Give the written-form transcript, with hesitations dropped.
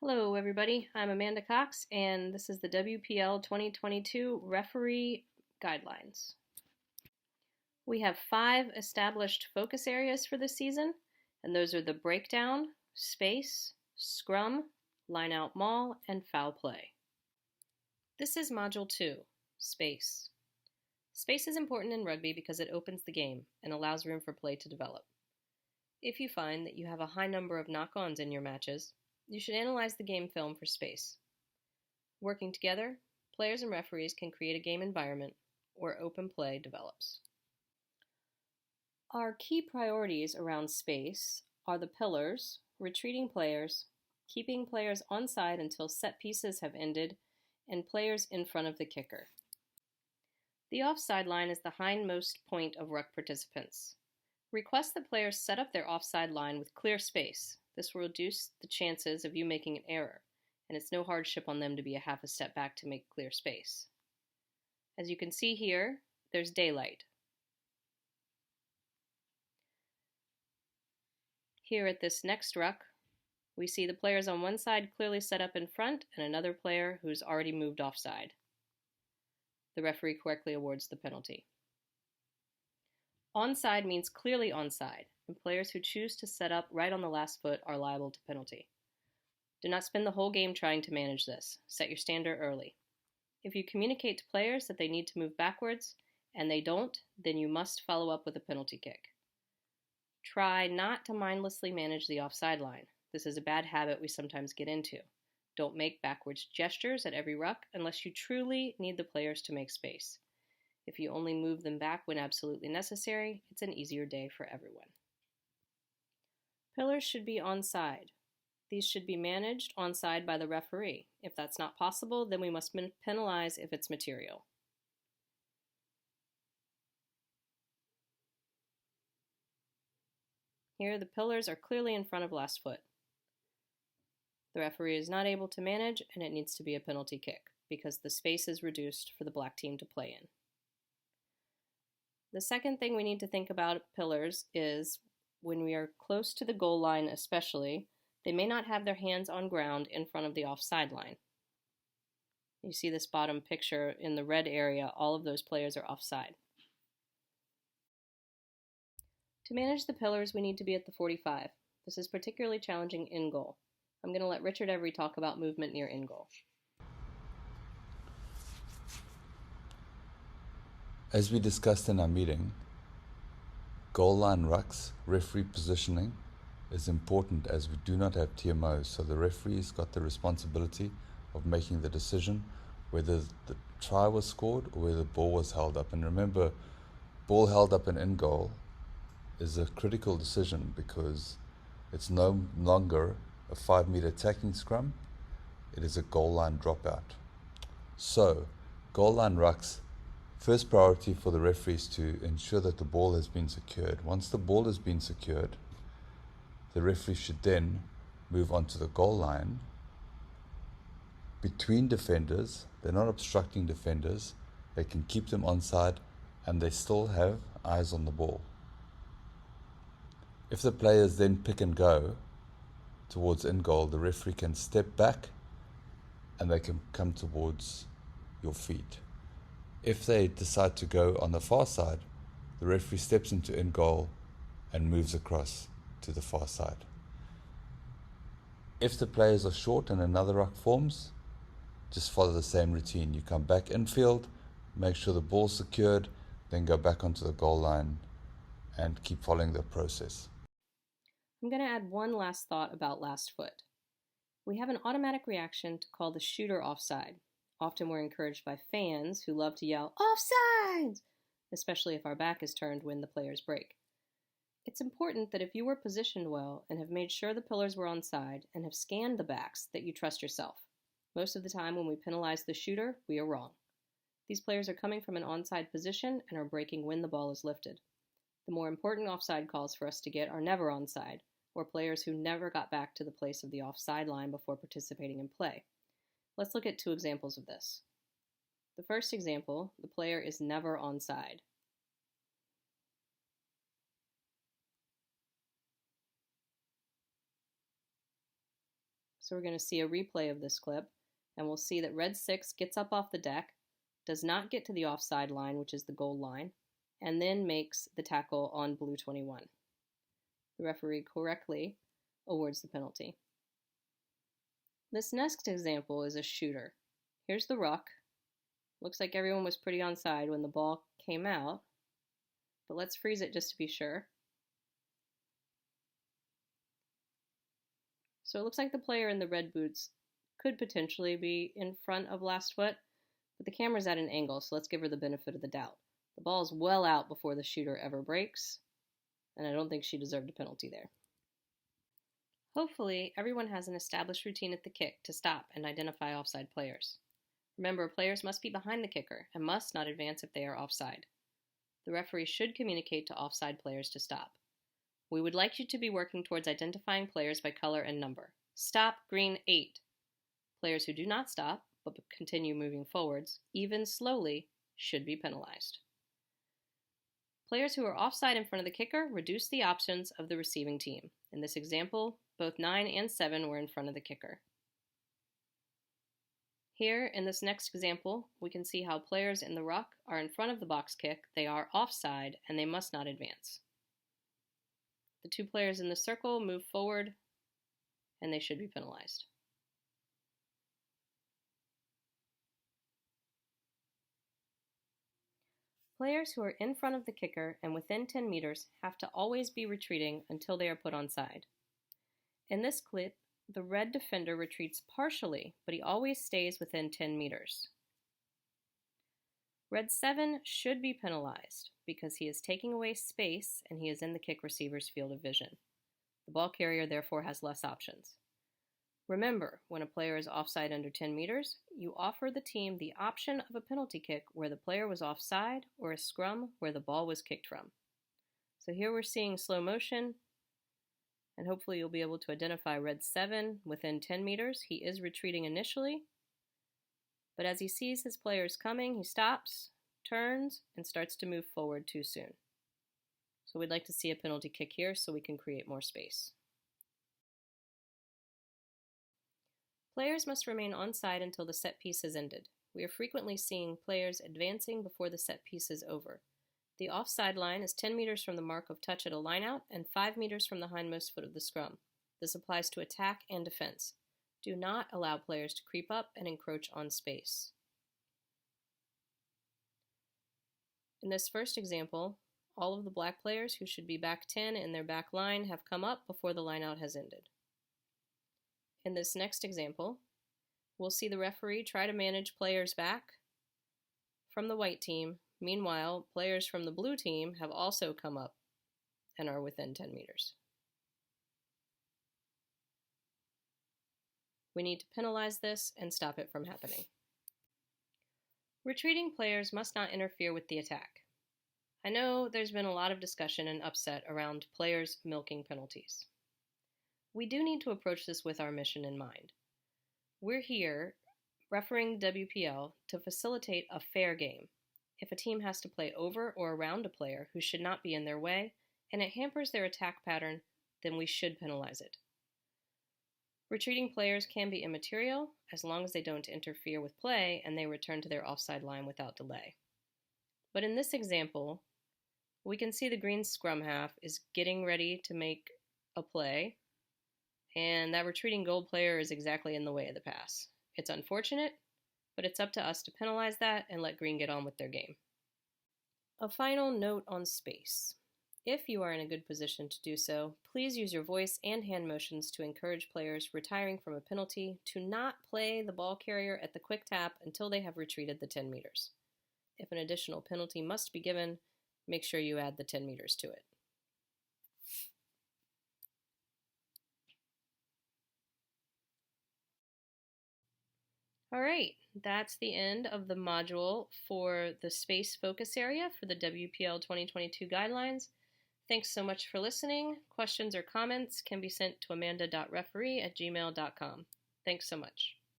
Hello everybody, I'm Amanda Cox and this is the WPL 2022 Referee Guidelines. We have 5 established focus areas for this season, and those are the breakdown, space, scrum, line-out maul, and foul play. This is Module 2, Space. Space is important in rugby because it opens the game and allows room for play to develop. If you find that you have a high number of knock-ons in your matches, you should analyze the game film for space. Working together, players and referees can create a game environment where open play develops. Our key priorities around space are the pillars, retreating players, keeping players onside until set pieces have ended, and players in front of the kicker. The offside line is the hindmost point of ruck participants. Request that players set up their offside line with clear space. This will reduce the chances of you making an error, and it's no hardship on them to be a half a step back to make clear space. As you can see here, there's daylight. Here at this next ruck, we see the players on one side clearly set up in front and another player who's already moved offside. The referee correctly awards the penalty. Onside means clearly onside, and players who choose to set up right on the last foot are liable to penalty. Do not spend the whole game trying to manage this. Set your standard early. If you communicate to players that they need to move backwards, and they don't, then you must follow up with a penalty kick. Try not to mindlessly manage the offside line. This is a bad habit we sometimes get into. Don't make backwards gestures at every ruck unless you truly need the players to make space. If you only move them back when absolutely necessary, it's an easier day for everyone. Pillars should be onside. These should be managed onside by the referee. If that's not possible, then we must penalize if it's material. Here, the pillars are clearly in front of last foot. The referee is not able to manage, and it needs to be a penalty kick because the space is reduced for the black team to play in. The second thing we need to think about pillars is when we are close to the goal line especially, they may not have their hands on ground in front of the offside line. You see this bottom picture in the red area, all of those players are offside. To manage the pillars, we need to be at the 45. This is particularly challenging in goal. I'm going to let Richard Every talk about movement near in goal. As we discussed in our meeting, goal line rucks, referee positioning, is important as we do not have TMOs, so the referee's got the responsibility of making the decision whether the try was scored or whether the ball was held up. And remember, ball held up and in goal is a critical decision because it's no longer a 5-meter attacking scrum, it is a goal line dropout. So, goal line rucks, first priority for the referees to ensure that the ball has been secured. Once the ball has been secured, the referee should then move on to the goal line between defenders. They're not obstructing defenders. They can keep them onside and they still have eyes on the ball. If the players then pick and go towards in goal, the referee can step back and they can come towards your feet. If they decide to go on the far side, the referee steps into in goal and moves across to the far side. If the players are short and another ruck forms, just follow the same routine. You come back infield, make sure the ball's secured, then go back onto the goal line and keep following the process. I'm going to add one last thought about last foot. We have an automatic reaction to call the shooter offside. Often we're encouraged by fans who love to yell, "Offside!" especially if our back is turned when the players break. It's important that if you were positioned well and have made sure the pillars were onside and have scanned the backs, that you trust yourself. Most of the time when we penalize the shooter, we are wrong. These players are coming from an onside position and are breaking when the ball is lifted. The more important offside calls for us to get are never onside, or players who never got back to the place of the offside line before participating in play. Let's look at 2 examples of this. The first example, the player is never onside. So we're going to see a replay of this clip, and we'll see that red 6 gets up off the deck, does not get to the offside line, which is the goal line, and then makes the tackle on blue 21. The referee correctly awards the penalty. This next example is a shooter. Here's the ruck. Looks like everyone was pretty onside when the ball came out, but let's freeze it just to be sure. So it looks like the player in the red boots could potentially be in front of last foot, but the camera's at an angle, so let's give her the benefit of the doubt. The ball's well out before the shooter ever breaks, and I don't think she deserved a penalty there. Hopefully, everyone has an established routine at the kick to stop and identify offside players. Remember, players must be behind the kicker and must not advance if they are offside. The referee should communicate to offside players to stop. We would like you to be working towards identifying players by color and number. Stop green 8. Players who do not stop, but continue moving forwards, even slowly, should be penalized. Players who are offside in front of the kicker reduce the options of the receiving team. In this example, both 9 and 7 were in front of the kicker. Here, in this next example, we can see how players in the ruck are in front of the box kick, they are offside, and they must not advance. The 2 players in the circle move forward, and they should be penalized. Players who are in front of the kicker and within 10 meters have to always be retreating until they are put onside. In this clip, the red defender retreats partially, but he always stays within 10 meters. Red 7 should be penalized because he is taking away space and he is in the kick receiver's field of vision. The ball carrier therefore has less options. Remember, when a player is offside under 10 meters, you offer the team the option of a penalty kick where the player was offside or a scrum where the ball was kicked from. So here we're seeing slow motion, and hopefully you'll be able to identify red 7 within 10 meters. He is retreating initially, but as he sees his players coming, he stops, turns, and starts to move forward too soon. So we'd like to see a penalty kick here so we can create more space. Players must remain onside until the set piece has ended. We are frequently seeing players advancing before the set piece is over. The offside line is 10 meters from the mark of touch at a lineout and 5 meters from the hindmost foot of the scrum. This applies to attack and defense. Do not allow players to creep up and encroach on space. In this first example, all of the black players who should be back 10 in their back line have come up before the lineout has ended. In this next example, we'll see the referee try to manage players back from the white team. Meanwhile, players from the blue team have also come up and are within 10 meters. We need to penalize this and stop it from happening. Retreating players must not interfere with the attack. I know there's been a lot of discussion and upset around players milking penalties. We do need to approach this with our mission in mind. We're here, refereeing WPL, to facilitate a fair game. If a team has to play over or around a player who should not be in their way, and it hampers their attack pattern, then we should penalize it. Retreating players can be immaterial as long as they don't interfere with play and they return to their offside line without delay. But in this example, we can see the green scrum half is getting ready to make a play, and that retreating gold player is exactly in the way of the pass. It's unfortunate, but it's up to us to penalize that and let green get on with their game. A final note on space. If you are in a good position to do so, please use your voice and hand motions to encourage players retiring from a penalty to not play the ball carrier at the quick tap until they have retreated the 10 meters. If an additional penalty must be given, make sure you add the 10 meters to it. All right, that's the end of the module for the space focus area for the WPL 2022 guidelines. Thanks so much for listening. Questions or comments can be sent to amanda.referee@gmail.com. Thanks so much.